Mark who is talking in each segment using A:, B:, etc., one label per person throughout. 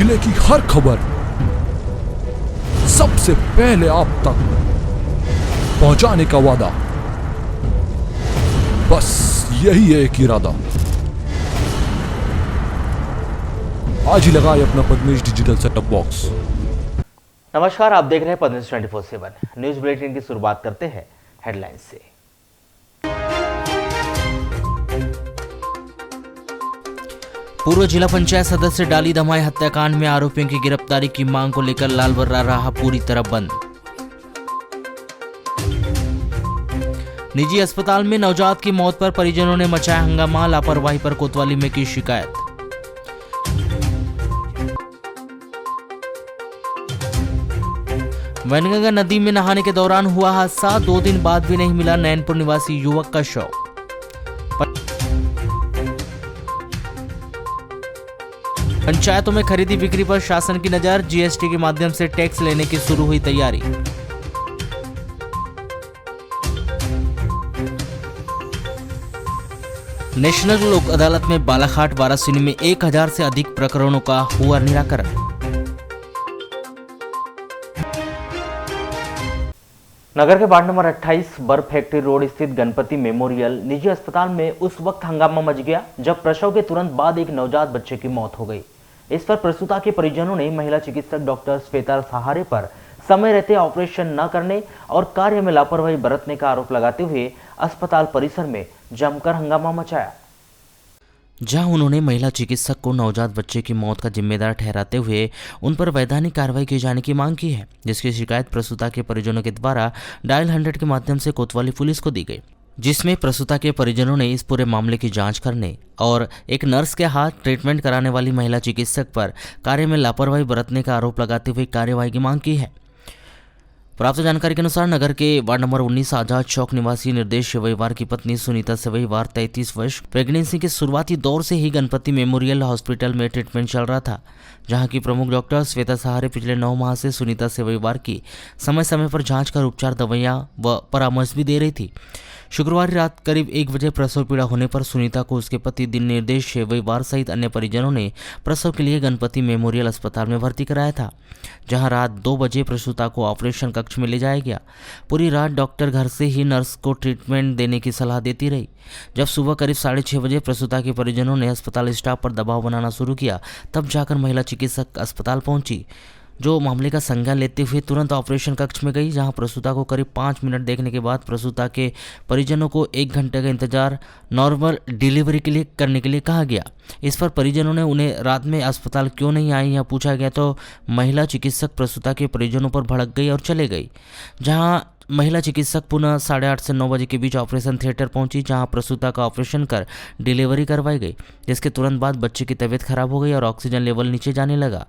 A: जिले की हर खबर सबसे पहले आप तक पहुंचाने का वादा, बस यही है एक इरादा। आज ही लगाए अपना पद्मेश डिजिटल सेटअप बॉक्स।
B: नमस्कार, आप देख रहे हैं पद्मेश 24/7 न्यूज बुलेटिन की शुरुआत करते हैं हेडलाइंस से। पूर्व जिला पंचायत सदस्य डाली दमाई हत्याकांड में आरोपियों की गिरफ्तारी की मांग को लेकर लालबर्रा रहा पूरी तरह बंद। निजी अस्पताल में नवजात की मौत पर परिजनों ने मचाया हंगामा, लापरवाही पर कोतवाली में की शिकायत। वैनगंगा नदी में नहाने के दौरान हुआ हादसा, 2 दिन बाद भी नहीं मिला नैनपुर निवासी युवक का शव। पंचायतों में खरीदी बिक्री पर शासन की नजर, जीएसटी के माध्यम से टैक्स लेने की शुरू हुई तैयारी। नेशनल लोक अदालत में बालाघाट वाराणसी में 1000 से अधिक प्रकरणों का हुआ निराकरण। नगर के वार्ड नंबर 28 बर्फ फैक्ट्री रोड स्थित गणपति मेमोरियल निजी अस्पताल में उस वक्त हंगामा मच गया जब प्रसव के तुरंत बाद एक नवजात बच्चे की मौत हो गई। इस पर प्रसूता के परिजनों ने महिला चिकित्सक डॉक्टर श्वेता सहारे पर समय रहते ऑपरेशन न करने और कार्य में लापरवाही बरतने का आरोप लगाते हुए अस्पताल परिसर में जमकर हंगामा मचाया, जहां उन्होंने महिला चिकित्सक को नवजात बच्चे की मौत का जिम्मेदार ठहराते हुए उन पर वैधानिक कार्रवाई किए जाने की मांग की है, जिसकी शिकायत प्रसूता के परिजनों के द्वारा डायल 100 के माध्यम से कोतवाली पुलिस को दी गई, जिसमें प्रसूता के परिजनों ने इस पूरे मामले की जांच करने और एक नर्स के हाथ ट्रीटमेंट कराने वाली महिला चिकित्सक पर कार्य में लापरवाही बरतने का आरोप लगाते हुए कार्यवाही की मांग की है। प्राप्त जानकारी के अनुसार नगर के वार्ड नंबर 19 आजाद चौक निवासी निर्देश सेवईवार की पत्नी सुनीता सेवईवार 33 वर्ष प्रेगनेंसी के शुरुआती दौर से ही गणपति मेमोरियल हॉस्पिटल में ट्रीटमेंट चल रहा था, जहां की प्रमुख डॉक्टर श्वेता सहारे पिछले 9 माह से सुनीता सेवईवार की समय समय पर जांच कर उपचार, दवाइयां व परामर्श भी दे रही थी। शुक्रवार रात करीब 1 बजे प्रसव पीड़ा होने पर सुनीता को उसके पति दिन निर्देश सेवईवार सहित अन्य परिजनों ने प्रसव के लिए गणपति मेमोरियल अस्पताल में भर्ती कराया था, जहां रात 2 बजे प्रसूता को ऑपरेशन कक्ष में ले जाया गया। पूरी रात डॉक्टर घर से ही नर्स को ट्रीटमेंट देने की सलाह देती रही। जब सुबह करीब 6:30 बजे प्रसूता के परिजनों ने अस्पताल स्टाफ पर दबाव बनाना शुरू किया, तब जाकर महिला चिकित्सक अस्पताल पहुंची, जो मामले का संज्ञान लेते हुए तुरंत ऑपरेशन कक्ष में गई, जहां प्रसूता को करीब 5 मिनट देखने के बाद प्रसूता के परिजनों को 1 घंटे का इंतजार नॉर्मल डिलीवरी के लिए करने के लिए कहा गया। इस पर परिजनों ने उन्हें रात में अस्पताल क्यों नहीं आई या पूछा गया, तो महिला चिकित्सक प्रसूता के परिजनों पर भड़क गई और चले गई। जहां महिला चिकित्सक पुनः 8:30 से 9 बजे के बीच ऑपरेशन थिएटर पहुंची, जहां प्रसूता का ऑपरेशन कर डिलीवरी करवाई गई, जिसके तुरंत बाद बच्चे की तबीयत खराब हो गई और ऑक्सीजन लेवल नीचे जाने लगा,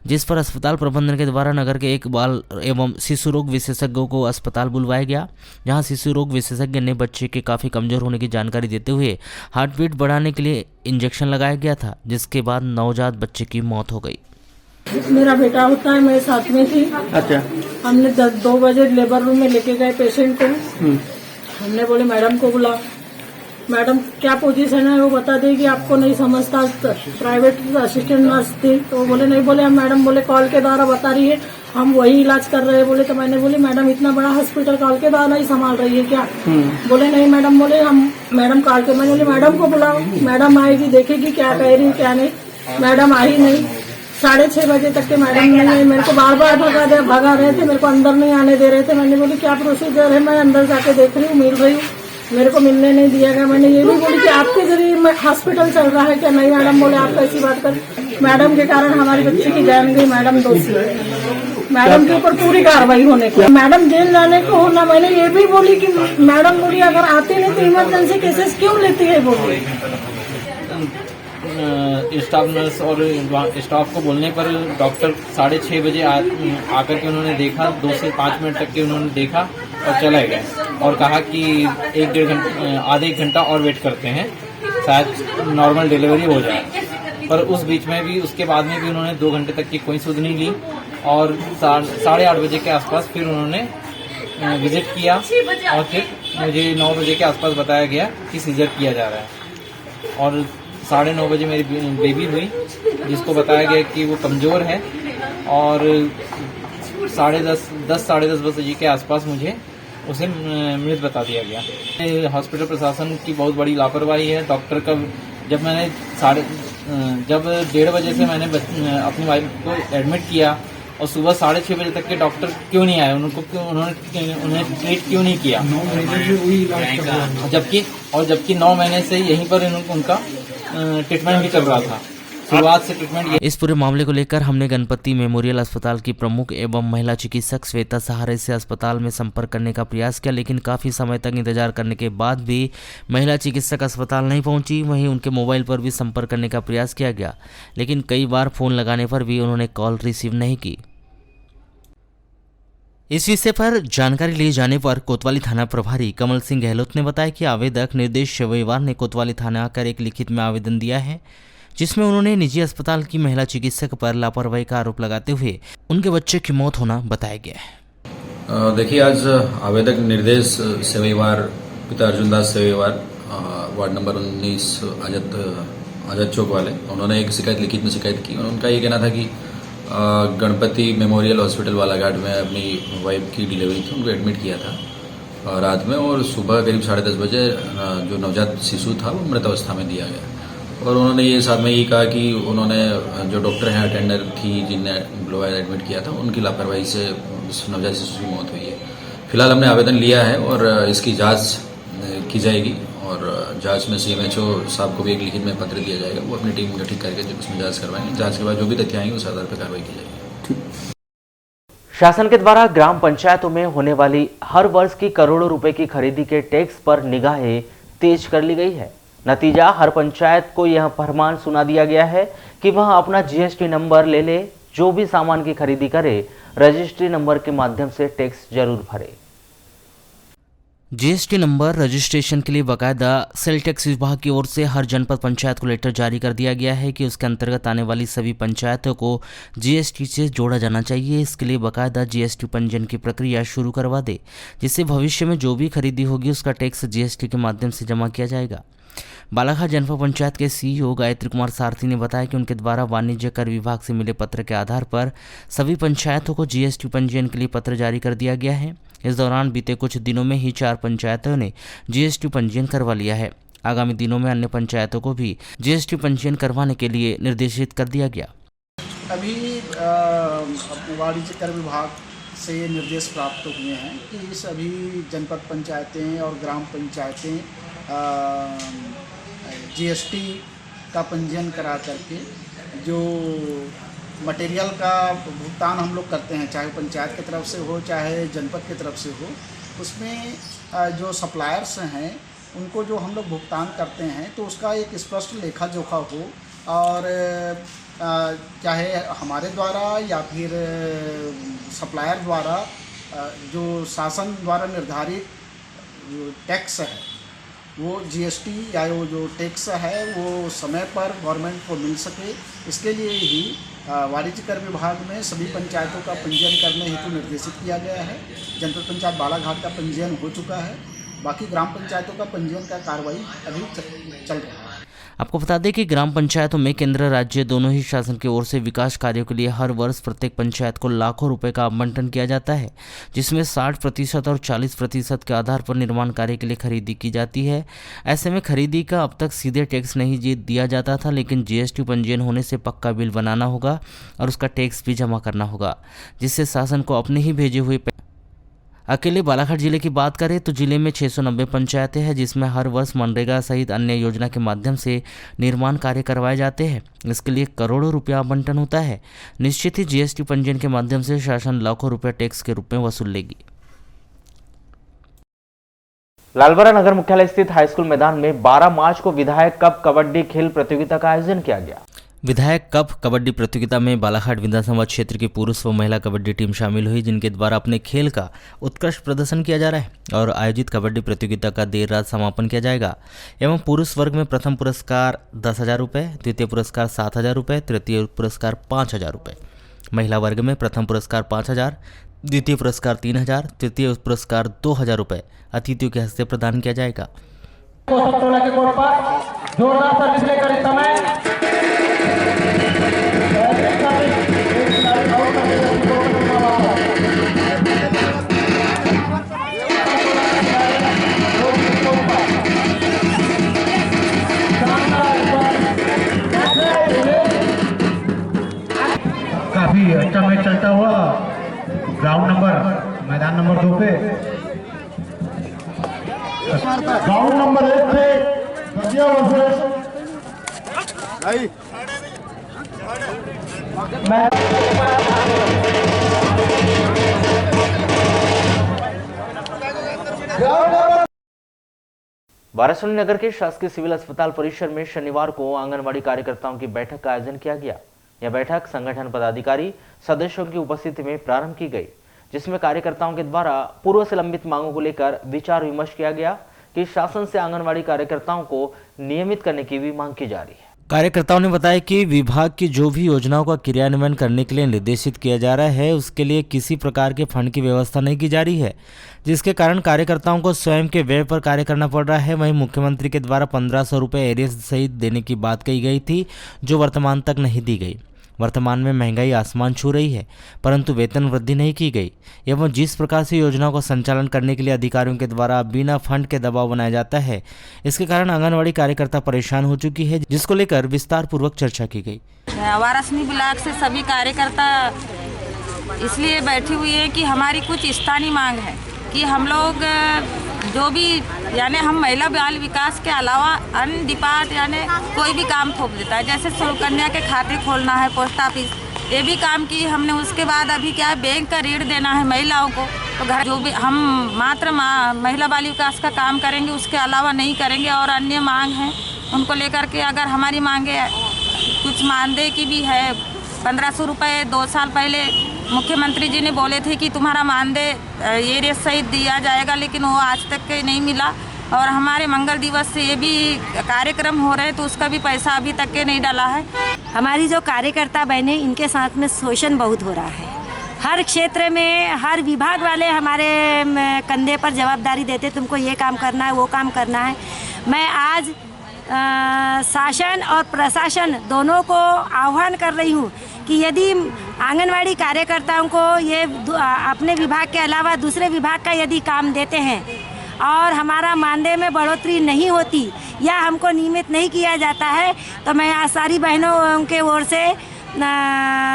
B: जिस पर अस्पताल प्रबंधन के द्वारा नगर के एक बाल एवं शिशु रोग विशेषज्ञों को अस्पताल बुलवाया गया, जहां शिशु रोग विशेषज्ञ ने बच्चे के काफ़ी कमज़ोर होने की जानकारी देते हुए हार्ट बीट बढ़ाने के लिए इंजेक्शन लगाया गया था, जिसके बाद नवजात बच्चे की मौत हो गई।
C: मेरा बेटा होता है, मेरे साथ में थी। अच्छा। हमने 2 बजे लेबर रूम में लेके गए पेशेंट को। हमने बोले मैडम को बुला, मैडम क्या पोजीशन है वो बता देगी, आपको नहीं समझता। प्राइवेट असिस्टेंट नर्स थी तो वो बोले नहीं, बोले हम मैडम बोले कॉल के द्वारा बता रही है, हम वही इलाज कर रहे हैं। बोले तो मैंने बोली मैडम इतना बड़ा हॉस्पिटल कॉल के द्वारा ही संभाल रही है क्या? बोले नहीं मैडम, बोले हम मैडम कॉल के। मैंने बोली मैडम को बुलाओ, मैडम आएगी देखेगी क्या कह रही क्या नहीं। मैडम आई नहीं, 6:30 बजे तक के मैडम ने मेरे को बार बार भगा रहे थे, मेरे को अंदर नहीं आने दे रहे थे। मैंने बोली क्या प्रोसीजर है, मैं अंदर जाके देख रही हूँ, मिल रही हूँ, मेरे को मिलने नहीं दिया गया। मैंने ये भी बोली कि आपके जरिए हॉस्पिटल चल रहा है क्या? नहीं मैडम, बोले आप कैसी बात कर, मैडम के कारण हमारी बच्ची की जान गई, मैडम दोषी है, मैडम के ऊपर पूरी कार्रवाई होने की, मैडम जेल जाने को होना। मैंने ये भी बोली कि मैडम बोली अगर आते नहीं तो इमरजेंसी केसेस क्यों लेती है? बोली
D: स्टाफ नर्स और स्टाफ को बोलने पर डॉक्टर 6:30 बजे आकर के उन्होंने देखा, 2 से 5 मिनट तक के उन्होंने देखा और चले गए और कहा कि 1-1.5 घंटा आधे 1 घंटा और वेट करते हैं, शायद नॉर्मल डिलीवरी हो जाए। पर उस बीच में भी उसके बाद में भी उन्होंने 2 घंटे तक की कोई सुध नहीं ली और 8:30 बजे के आसपास फिर उन्होंने विजिट किया और फिर मुझे 9 बजे के आसपास बताया गया कि सीजर किया जा रहा है और 9:30 बजे मेरी बेबी हुई, जिसको बताया गया कि वो कमज़ोर है, और 10:30 बजे के आसपास मुझे उसे मृत बता दिया गया। हॉस्पिटल प्रशासन की बहुत बड़ी लापरवाही है। डॉक्टर का जब 1:30 बजे से मैंने अपनी वाइफ को एडमिट किया और सुबह 6:30 बजे तक के डॉक्टर क्यों नहीं आए, उन्हें ट्रीट क्यों नहीं किया, 9 महीने से वही इलाज कर रहा है, जबकि 9 महीने से यहीं पर उनका ट्रीटमेंट भी चल रहा था, शुरुआत से ट्रीटमेंट।
B: इस पूरे मामले को लेकर हमने गणपति मेमोरियल अस्पताल की प्रमुख एवं महिला चिकित्सक श्वेता सहारे से अस्पताल में संपर्क करने का प्रयास किया, लेकिन काफ़ी समय तक इंतजार करने के बाद भी महिला चिकित्सक अस्पताल नहीं पहुंची। वहीं उनके मोबाइल पर भी संपर्क करने का प्रयास किया गया, लेकिन कई बार फ़ोन लगाने पर भी उन्होंने कॉल रिसीव नहीं की। इस विषय पर जानकारी लिए जाने पर कोतवाली थाना प्रभारी कमल सिंह गहलोत ने बताया कि आवेदक निर्देश रविवार ने कोतवाली थाना आकर एक लिखित में आवेदन दिया है, जिसमें उन्होंने निजी अस्पताल की महिला चिकित्सक पर लापरवाही का आरोप लगाते हुए उनके बच्चे की मौत होना बताया गया है।
E: देखिए, आज आवेदक निर्देश सेवईवार पिता अर्जुनदास सेवईवार वार्ड नंबर 19 आजाद चौक वाले, उन्होंने एक लिखित में शिकायत की। उनका ये कहना था कि गणपति मेमोरियल हॉस्पिटल बालाघाट में अपनी वाइफ की डिलीवरी थी, उनको एडमिट किया था रात में, और सुबह करीब 10:30 बजे जो नवजात शिशु था वो मृत अवस्था में दिया गया। और उन्होंने ये साथ में ये कहा कि उन्होंने जो डॉक्टर हैं, अटेंडर थी जिनने बुलवाया एडमिट किया था, उनकी लापरवाही से नवजात शिशु की मौत हुई है। फिलहाल हमने आवेदन लिया है और इसकी जांच की जाएगी, और जांच में CMHO साहब को भी एक लिखित में पत्र दिया जाएगा। वो अपनी टीम गठित करके जो उसमें जांच करवाएंगे। जांच के बाद जो भी तथ्य आएंगे उस आधार पर कार्रवाई की जाएगी।
B: शासन के द्वारा ग्राम पंचायतों में होने वाली हर वर्ष की करोड़ों रुपए की खरीदी के टैक्स पर निगाहें तेज कर ली गई है। नतीजा, हर पंचायत को यह फरमान सुना दिया गया है कि वह अपना GST नंबर ले ले, जो भी सामान की खरीदी करे रजिस्ट्री नंबर के माध्यम से टैक्स जरूर भरे। GST नंबर रजिस्ट्रेशन के लिए बाकायदा सेल टैक्स विभाग की ओर से हर जनपद पंचायत को लेटर जारी कर दिया गया है कि उसके अंतर्गत आने वाली सभी पंचायतों को GST से जोड़ा जाना चाहिए। इसके लिए बाकायदा GST पंजीयन की प्रक्रिया शुरू करवा दे, जिससे भविष्य में जो भी खरीदी होगी उसका टैक्स GST के माध्यम से जमा किया जाएगा। बालाघाट जनपद पंचायत के CEO गायत्री कुमार सारथी ने बताया कि उनके द्वारा वाणिज्य कर विभाग से मिले पत्र के आधार पर सभी पंचायतों को GST पंजीयन के लिए पत्र जारी कर दिया गया है। इस दौरान बीते कुछ दिनों में ही 4 पंचायतों ने GST पंजीयन करवा लिया है। आगामी दिनों में अन्य पंचायतों को भी GST पंजीयन करवाने के लिए निर्देशित कर दिया गया।
F: अभी वाणिज्य कर विभाग से ये निर्देश प्राप्त हुए हैं कि सभी जनपद पंचायतें और ग्राम पंचायतें GST का पंजीयन करा करके जो मटेरियल का भुगतान हम लोग करते हैं, चाहे पंचायत की तरफ से हो चाहे जनपद की तरफ से हो, उसमें जो सप्लायर्स हैं उनको जो हम लोग भुगतान करते हैं तो उसका एक स्पष्ट लेखा जोखा हो, और चाहे हमारे द्वारा या फिर सप्लायर द्वारा जो शासन द्वारा निर्धारित जो टैक्स है वो GST या वो जो टैक्स है वो समय पर गवर्नमेंट को मिल सके, इसके लिए ही वाणिज्य कर विभाग में सभी पंचायतों का पंजीयन करने हेतु निर्देशित किया गया है। जनपद पंचायत बालाघाट का पंजीयन हो चुका है, बाकी ग्राम पंचायतों का पंजीयन का कार्रवाई अभी चल रहा है।
B: आपको बता दें कि ग्राम पंचायतों में केंद्र राज्य दोनों ही शासन की ओर से विकास कार्यों के लिए हर वर्ष प्रत्येक पंचायत को लाखों रुपए का आवंटन किया जाता है, जिसमें 60% और 40% के आधार पर निर्माण कार्य के लिए खरीदी की जाती है। ऐसे में खरीदी का अब तक सीधे टैक्स नहीं दिया जाता था, लेकिन GST पंजीयन होने से पक्का बिल बनाना होगा और उसका टैक्स भी जमा करना होगा, जिससे शासन को अपने ही भेजे हुए अकेले बालाघाट जिले की बात करें तो जिले में 690 पंचायतें हैं, जिसमें हर वर्ष मनरेगा सहित अन्य योजना के माध्यम से निर्माण कार्य करवाए जाते हैं। इसके लिए करोड़ों रुपया आवंटन होता है। निश्चित ही GST पंजीयन के माध्यम से शासन लाखों रुपया टैक्स के रूप में वसूल लेगी। लालबरा नगर मुख्यालय स्थित हाईस्कूल मैदान में 12 मार्च को विधायक कप कबड्डी खेल प्रतियोगिता का आयोजन किया गया। विधायक कप कबड्डी प्रतियोगिता में बालाघाट विधानसभा क्षेत्र की पुरुष व महिला कबड्डी टीम शामिल हुई, जिनके द्वारा अपने खेल का उत्कृष्ट प्रदर्शन किया जा रहा है और आयोजित कबड्डी प्रतियोगिता का देर रात समापन किया जाएगा। एवं पुरुष वर्ग में प्रथम पुरस्कार 10,000 रुपये, द्वितीय पुरस्कार 7,000 रुपये, तृतीय पुरस्कार 5,000 रुपये। महिला वर्ग में प्रथम पुरस्कार 5,000, द्वितीय पुरस्कार 3,000, तृतीय पुरस्कार 2,000 रुपये अतिथियों के हस्ते प्रदान किया जाएगा।
G: जोरदार सर्विस लेकर इस समय काफी अच्छा मैच चलता हुआ मैदान नंबर 2 पे ग्राउंड नंबर 1 पे गजिया वर्सेस
B: वाराणसी नगर के शासकीय सिविल अस्पताल परिसर में शनिवार को आंगनवाड़ी कार्यकर्ताओं की बैठक का आयोजन किया गया। यह बैठक संगठन पदाधिकारी सदस्यों की उपस्थिति में प्रारंभ की गई, जिसमें कार्यकर्ताओं के द्वारा पूर्व से लंबित मांगों को लेकर विचार विमर्श किया गया कि शासन से आंगनवाड़ी कार्यकर्ताओं को नियमित करने की भी मांग की जा रही है। कार्यकर्ताओं ने बताया कि विभाग की जो भी योजनाओं का क्रियान्वयन करने के लिए निर्देशित किया जा रहा है, उसके लिए किसी प्रकार के फंड की व्यवस्था नहीं की जा रही है, जिसके कारण कार्यकर्ताओं को स्वयं के व्यय पर कार्य करना पड़ रहा है। वहीं मुख्यमंत्री के द्वारा 1500 रुपये एरियर्स सहित देने की बात कही गई थी, जो वर्तमान तक नहीं दी गई। वर्तमान में महंगाई आसमान छू रही है, परंतु वेतन वृद्धि नहीं की गई एवं जिस प्रकार से योजनाओं का संचालन करने के लिए अधिकारियों के द्वारा बिना फंड के दबाव बनाया जाता है, इसके कारण आंगनवाड़ी कार्यकर्ता परेशान हो चुकी है, जिसको लेकर विस्तार पूर्वक चर्चा की गई।
H: वाराणसी ब्लॉक से सभी कार्यकर्ता इसलिए बैठी हुई है कि हमारी कुछ स्थानीय मांग है कि हम लोग जो भी यानी हम महिला बाल विकास के अलावा अन्य डिपार्ट यानी कोई भी काम थोप देता है, जैसे सुकन्या के खाते खोलना है, पोस्ट ऑफिस, ये भी काम की हमने। उसके बाद अभी क्या है, बैंक का ऋण देना है महिलाओं को, तो घर जो भी हम मात्र महिला बाल विकास का काम करेंगे, उसके अलावा नहीं करेंगे। और अन्य मांग हैं उनको लेकर के अगर हमारी मांगे कुछ मानदेय की भी है, 1500 रुपये 2 साल पहले मुख्यमंत्री जी ने बोले थे कि तुम्हारा मानदेय ये रेट सहित दिया जाएगा, लेकिन वो आज तक के नहीं मिला। और हमारे मंगल दिवस से ये भी कार्यक्रम हो रहे, तो उसका भी पैसा अभी तक के नहीं डाला है।
I: हमारी जो कार्यकर्ता बहनें, इनके साथ में शोषण बहुत हो रहा है। हर क्षेत्र में हर विभाग वाले हमारे कंधे पर जवाबदारी देते, तुमको ये काम करना है, वो काम करना है। मैं आज शासन और प्रशासन दोनों को आह्वान कर रही हूँ कि यदि आंगनवाड़ी कार्यकर्ताओं को ये अपने विभाग के अलावा दूसरे विभाग का यदि काम देते हैं और हमारा मानदेय में बढ़ोतरी नहीं होती या हमको नियमित नहीं किया जाता है, तो मैं आज सारी बहनों के ओर से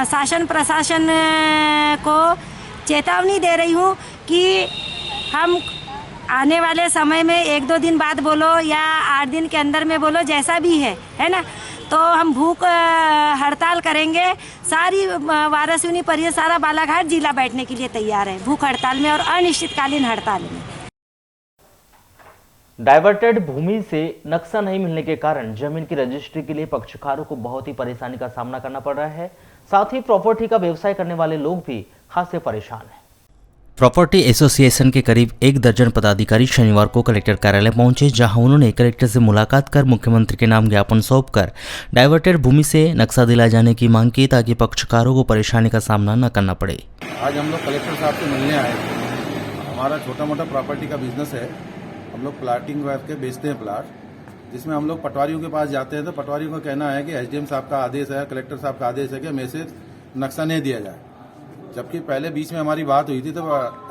I: शासन प्रशासन को चेतावनी दे रही हूँ कि हम आने वाले समय में 1-2 दिन बाद बोलो या 8 दिन के अंदर में बोलो, जैसा भी है ना, तो हम भूख हड़ताल करेंगे। सारी वाराणसी परिषद, सारा बालाघाट जिला बैठने के लिए तैयार है भूख हड़ताल में और अनिश्चितकालीन हड़ताल में।
B: डाइवर्टेड भूमि से नक्शा नहीं मिलने के कारण जमीन की रजिस्ट्री के लिए पक्षकारों को बहुत ही परेशानी का सामना करना पड़ रहा है। साथ ही प्रॉपर्टी का व्यवसाय करने वाले लोग भी खासे परेशान हैं। प्रॉपर्टी एसोसिएशन के करीब 1 दर्जन पदाधिकारी शनिवार को कलेक्टर कार्यालय पहुंचे, जहां उन्होंने कलेक्टर से मुलाकात कर मुख्यमंत्री के नाम ज्ञापन सौंपकर डाइवर्टेड भूमि से नक्शा दिलाए जाने की मांग की, ताकि पक्षकारों को परेशानी का सामना न करना पड़े।
J: आज हम लोग कलेक्टर साहब से मिलने आए। हमारा छोटा मोटा प्रॉपर्टी का बिजनेस है, हम लोग प्लाटिंग करके बेचते हैं प्लाट, जिसमें हम लोग पटवारियों के पास जाते हैं तो पटवारियों का कहना है कि एसडीएम साहब का आदेश है, कलेक्टर साहब का आदेश है कि हमें से नक्शा नहीं दिया जाए। जबकि पहले बीच में हमारी बात हुई थी तो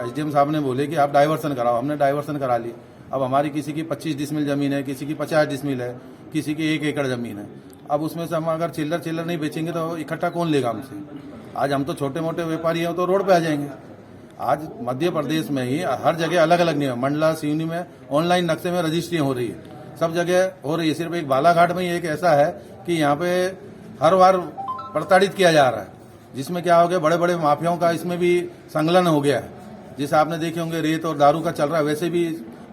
J: एसडीएम साहब ने बोले कि आप डाइवर्सन कराओ, हमने डाइवर्सन करा ली। अब हमारी किसी की 25 डिसमिल जमीन है, किसी की 50 डिसमिल है, किसी की 1 एकड़ जमीन है। अब उसमें से हम अगर चिल्लर नहीं बेचेंगे तो इकट्ठा कौन लेगा हमसे। आज हम तो छोटे मोटे व्यापारी हैं तो रोड पे आ जाएंगे। आज मध्य प्रदेश में ही हर जगह अलग अलग नियम, मंडला सिवनी में ऑनलाइन नक्शे में रजिस्ट्री हो रही है, सब जगह हो रही है। सिर्फ एक बालाघाट में ही एक ऐसा है कि यहाँ पे हर बार प्रताड़ित किया जा रहा है, जिसमें क्या हो गया, बड़े बड़े माफियाओं का इसमें भी संलग्न हो गया है। जैसे आपने देखे होंगे रेत और दारू का चल रहा है, वैसे भी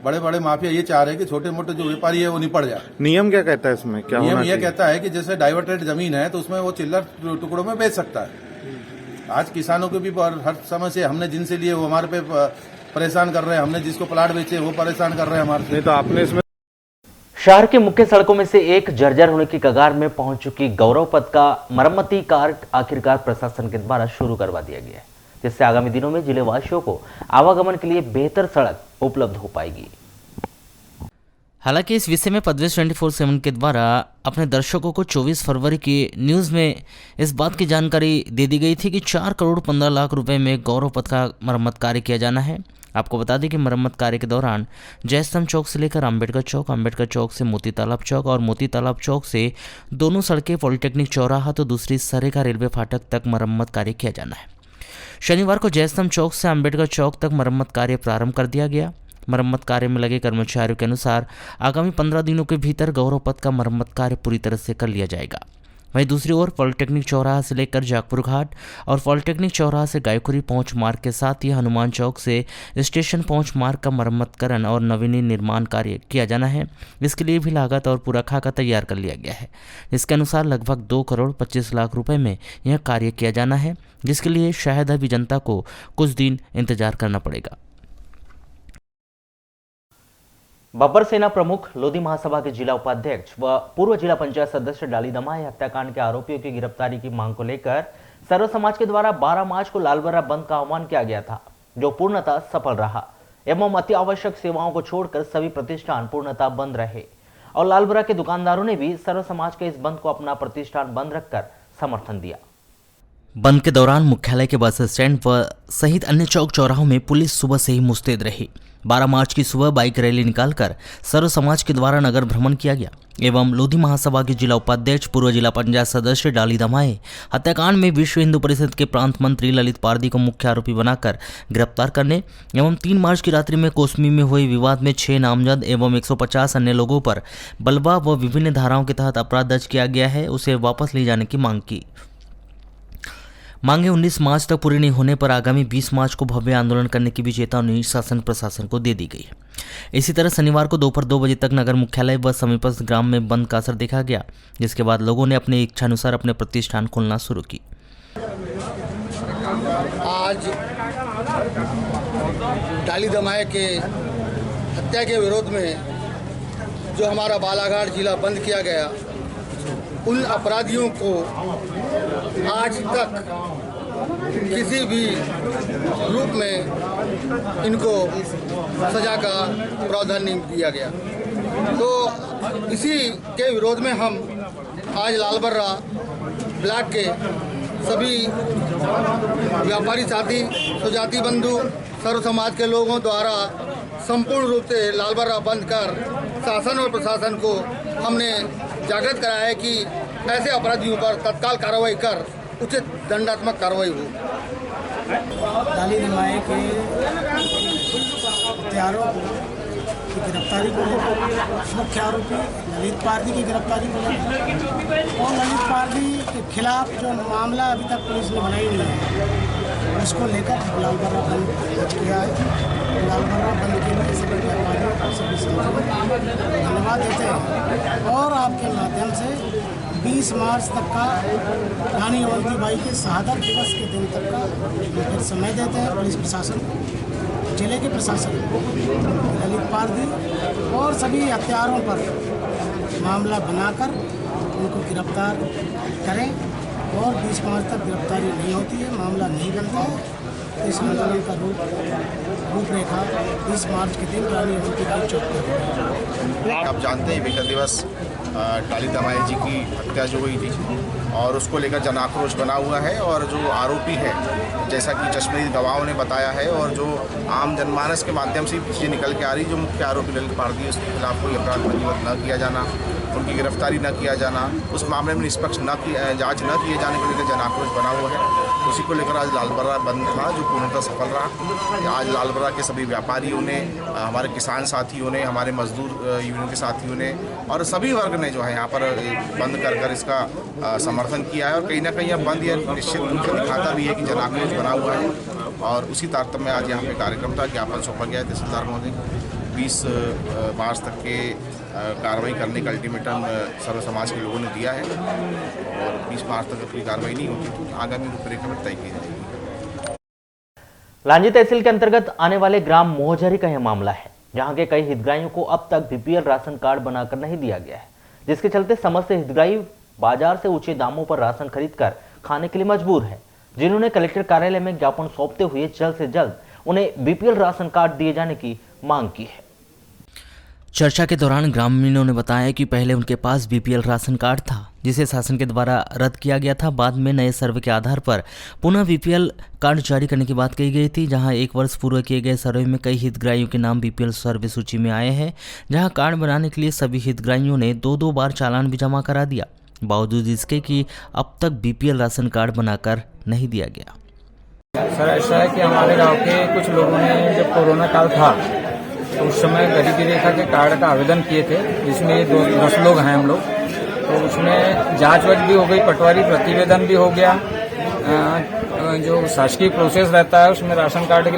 J: बड़े बड़े माफिया ये चाह रहे हैं कि छोटे मोटे जो व्यापारी है वो निपट जाए।
K: नियम क्या कहता है इसमें? क्या
J: नियम ये कहता है कि जैसे डाइवर्टेड जमीन है तो उसमें वो चिल्लर टुकड़ों में बेच सकता है। आज किसानों को भी हर समय से हमने जिनसे लिए वो हमारे पे परेशान कर रहे हैं, हमने जिसको प्लाट बेचे वो परेशान कर रहे हैं हमारे से।
K: नहीं तो आपने इसमें
B: शहर के मुख्य सड़कों में से एक जर्जर होने की कगार में पहुंच चुकी गौरव पथ का मरम्मती कार्य आखिरकार प्रशासन के द्वारा शुरू करवा दिया गया है, जिससे आगामी दिनों में जिलेवासियों को आवागमन के लिए बेहतर सड़क उपलब्ध हो पाएगी। हालांकि इस विषय में पदवेश 24/7 के द्वारा अपने दर्शकों को 24 फरवरी की न्यूज़ में इस बात की जानकारी दे दी गई थी कि 4 करोड़ 15 लाख रुपए में गौरव पथ का मरम्मत कार्य किया जाना है। आपको बता दें कि मरम्मत कार्य के दौरान जयस्तंभ चौक से लेकर अंबेडकर चौक से मोती तालाब चौक और मोती तालाब चौक से दोनों सड़कें, पॉलिटेक्निक चौराहा तो दूसरी सरेगा रेलवे फाटक तक मरम्मत कार्य किया जाना है। शनिवार को जयस्तंभ चौक से अंबेडकर चौक तक मरम्मत कार्य प्रारंभ कर दिया गया। मरम्मत कार्य में लगे कर्मचारियों के अनुसार आगामी 15 दिनों के भीतर गौरव पथ का मरम्मत कार्य पूरी तरह से कर लिया जाएगा। वहीं दूसरी ओर पॉलिटेक्निक चौराहा से लेकर जागपुर घाट और पॉलिटेक्निक चौराहा से गायकुरी पहुंच मार्ग के साथ ही हनुमान चौक से स्टेशन पहुंच मार्ग का मरम्मतकरण और नवीनीकरण निर्माण कार्य किया जाना है। इसके लिए भी लागत और पूरा खाका तैयार कर लिया गया है। इसके अनुसार लगभग 2 करोड़ 25 लाख रुपए में यह कार्य किया जाना है, जिसके लिए शायद अभी जनता को कुछ दिन इंतजार करना पड़ेगा। बब्बर सेना प्रमुख, लोधी महासभा के जिला उपाध्यक्ष व पूर्व जिला पंचायत सदस्य डाली दमाई हत्याकांड के आरोपियों की गिरफ्तारी की मांग को लेकर सर्व समाज के द्वारा 12 मार्च को लालबर्रा बंद का आह्वान किया गया था, जो पूर्णतः सफल रहा एवं अति आवश्यक सेवाओं को छोड़कर सभी प्रतिष्ठान पूर्णतः बंद रहे और लालबर्रा के दुकानदारों ने भी सर्व समाज के इस बंद को अपना प्रतिष्ठान बंद रखकर समर्थन दिया। बंद के दौरान मुख्यालय के बस स्टैंड व सहित अन्य चौक चौराहों में पुलिस सुबह से ही मुस्तैद रही। 12 मार्च की सुबह बाइक रैली निकालकर सर्व समाज के द्वारा नगर भ्रमण किया गया एवं लोधी महासभा के जिला उपाध्यक्ष, पूर्व जिला पंचायत सदस्य डाली दमाई हत्याकांड में विश्व हिंदू परिषद के प्रांत मंत्री ललित पारदी को मुख्य आरोपी बनाकर गिरफ्तार करने एवं 3 मार्च की रात्रि में कोसमी में हुए विवाद में 6 नामजद एवं 150 अन्य लोगों पर बलवा व विभिन्न धाराओं के तहत अपराध दर्ज किया गया है, उसे वापस ले जाने की मांग की। मांगे 19 मार्च तक पूरी नहीं होने पर आगामी 20 मार्च को भव्य आंदोलन करने की भी चेतावनी शासन प्रशासन को दे दी गई है। इसी तरह शनिवार को दोपहर 2 बजे तक नगर मुख्यालय व समीपस्थ ग्राम में बंद का असर देखा गया, जिसके बाद लोगों ने अपने इच्छानुसार अपने प्रतिष्ठान खोलना शुरू की।
K: आज डाली दमाई के हत्या के विरोध में जो हमारा बालाघाट जिला बंद किया गया, उन अपराधियों को आज तक किसी भी रूप में इनको सजा का प्रावधान नहीं दिया गया। तो इसी के विरोध में हम आज लालबर्रा ब्लॉक के सभी व्यापारी साथी, सुजाति बंधु, सर्व समाज के लोगों द्वारा संपूर्ण रूप से लालबर्रा बंद कर शासन और प्रशासन को हमने जागृत कराया है कि ऐसे अपराधियों पर तत्काल कार्रवाई कर उचित दंडात्मक कार्रवाई हो।
F: डाली दमाई के हत्यारों की गिरफ्तारी को लेकर, मुख्य आरोपी ललित पारदी की गिरफ्तारी को लेकर और ललित पारदी के खिलाफ जो मामला अभी तक पुलिस ने बनाई नहीं है, उसको लेकर लालबर्रा बंद किया है। लालबर्रा बंद के लिए सभी व्यापारियों को, सभी संगठनों को धन्यवाद देते हैं और आपके माध्यम से 20 मार्च तक का रानी अवंतीबाई के शहादत दिवस के दिन तक का फिर समय देते हैं पुलिस प्रशासन को, जिले के प्रशासन को, ललित पारदी और सभी हत्यारों पर मामला बनाकर उनको गिरफ्तार करें और 20 मार्च तक गिरफ्तारी नहीं होती है, मामला नहीं बनता है। इस आंदोलन का रूपरेखा 20 मार्च के दिन रानी अवंतीबाई चौक पर।
J: आप जानते हैं विगत दिवस डाली दमाई जी की हत्या जो हुई थी और उसको लेकर जन आक्रोश बना हुआ है और जो आरोपी है, जैसा कि चश्मदीद गवाहों ने बताया है और जो आम जनमानस के माध्यम से चीज़ें निकल के आ रही, जो मुख्य आरोपी ललित पारदी है उसके खिलाफ कोई अपराध पंजीबद्ध न किया जाना, उनकी गिरफ्तारी न किया जाना, उस मामले में निष्पक्ष जांच न किए जाने को लेकर जन आक्रोश बना हुआ है। उसी को लेकर आज लालबर्रा बंद था, जो पूर्णतः सफल रहा। आज लालबर्रा के सभी व्यापारियों ने, हमारे किसान साथियों ने, हमारे मजदूर यूनियन के साथियों ने और सभी वर्ग ने जो है यहाँ पर बंद कर इसका समर्थन किया है और कहीं ना कहीं यह बंद यह निश्चित रूप से दिखाता भी है कि जन आक्रोश बना हुआ है। और उसी तारतम्य में आज यहाँ पे कार्यक्रम था, ज्ञापन सौंपा गया है तहसीलदार महोदय। 20 मार्च तक के कार्रवाई करने का अल्टीमेटम सर्व समाज के लोगों ने दिया है और 20 मार्च तक कोई कार्रवाई नहीं होती तो आगामी रूपरेखा में तय की जाएगी।
B: लांजी तहसील के अंतर्गत आने वाले ग्राम मोहझरी का यह मामला है, जहां के कई हितग्राहियों को अब तक बीपीएल राशन कार्ड बनाकर नहीं दिया गया है, जिसके चलते समस्त हितग्राही बाजार से ऊंचे दामों पर राशन खरीदकर खाने के लिए मजबूर है, जिन्होंने कलेक्टर कार्यालय में ज्ञापन सौंपते हुए जल्द से जल्द उन्हें बीपीएल राशन कार्ड दिए जाने की मांग की है। चर्चा के दौरान ग्रामीणों ने बताया कि पहले उनके पास बीपीएल राशन कार्ड था, जिसे शासन के द्वारा रद्द किया गया था। बाद में नए सर्वे के आधार पर पुनः बीपीएल कार्ड जारी करने की बात कही गई थी। जहां 1 वर्ष पूर्व किए गए सर्वे में कई हितग्राहियों के नाम बीपीएल सर्वे सूची में आए हैं, जहां कार्ड बनाने के लिए सभी हितग्राहियों ने 2-2 बार चालान भी जमा करा दिया, बावजूद इसके कि अब तक बीपीएल राशन कार्ड बनाकर नहीं दिया गया।
L: सर, ऐसा है कि हमारे गाँव के कुछ लोगों ने जब कोरोना काल था तो उस समय गरीबी रेखा के कार्ड का आवेदन किए थे, जिसमें 10 लोग हैं हम लोग। तो उसमें जांच वाच भी हो गई, पटवारी प्रतिवेदन भी हो गया। जो शासकीय प्रोसेस रहता है उसमें राशन कार्ड के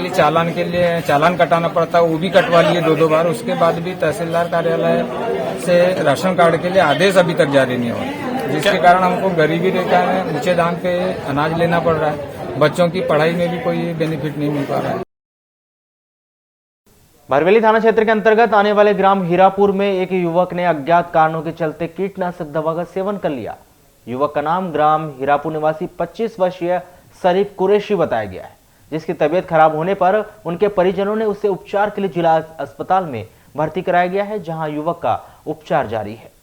L: लिए चालान कटाना पड़ता है, वो भी कटवा लिए 2-2 बार। उसके बाद भी तहसीलदार कार्यालय से राशन कार्ड के लिए आदेश अभी तक जारी नहीं हुआ, जिसके कारण हमको गरीबी रेखा में ऊंचे दाम पे अनाज लेना पड़ रहा है। बच्चों की पढ़ाई में भी कोई बेनिफिट नहीं मिल पा रहा है।
B: बरवेली थाना क्षेत्र के अंतर्गत आने वाले ग्राम हीरापुर में एक युवक ने अज्ञात कारणों के चलते कीटनाशक दवा का सेवन कर लिया। युवक का नाम ग्राम हीरापुर निवासी 25 वर्षीय शरीफ कुरैशी बताया गया है, जिसकी तबीयत खराब होने पर उनके परिजनों ने उसे उपचार के लिए जिला अस्पताल में भर्ती कराया गया है, जहां युवक का उपचार जारी है।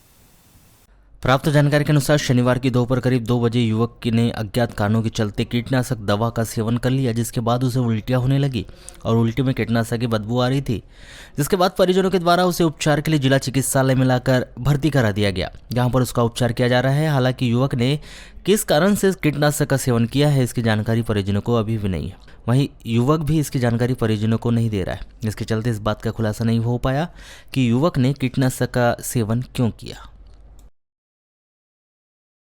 B: प्राप्त जानकारी के अनुसार शनिवार की दोपहर करीब 2 बजे युवक ने अज्ञात कारणों के चलते कीटनाशक दवा का सेवन कर लिया, जिसके बाद उसे उल्टियां होने लगी और उल्टी में कीटनाशक की बदबू आ रही थी, जिसके बाद परिजनों के द्वारा उसे उपचार के लिए जिला चिकित्सालय में लाकर भर्ती करा दिया गया, जहां पर उसका उपचार किया जा रहा है। हालांकि युवक ने किस कारण से कीटनाशक का सेवन किया है, इसकी जानकारी परिजनों को अभी भी नहीं है। वहीं युवक भी इसकी जानकारी परिजनों को नहीं दे रहा है, जिसके चलते इस बात का खुलासा नहीं हो पाया कि युवक ने कीटनाशक का सेवन क्यों किया।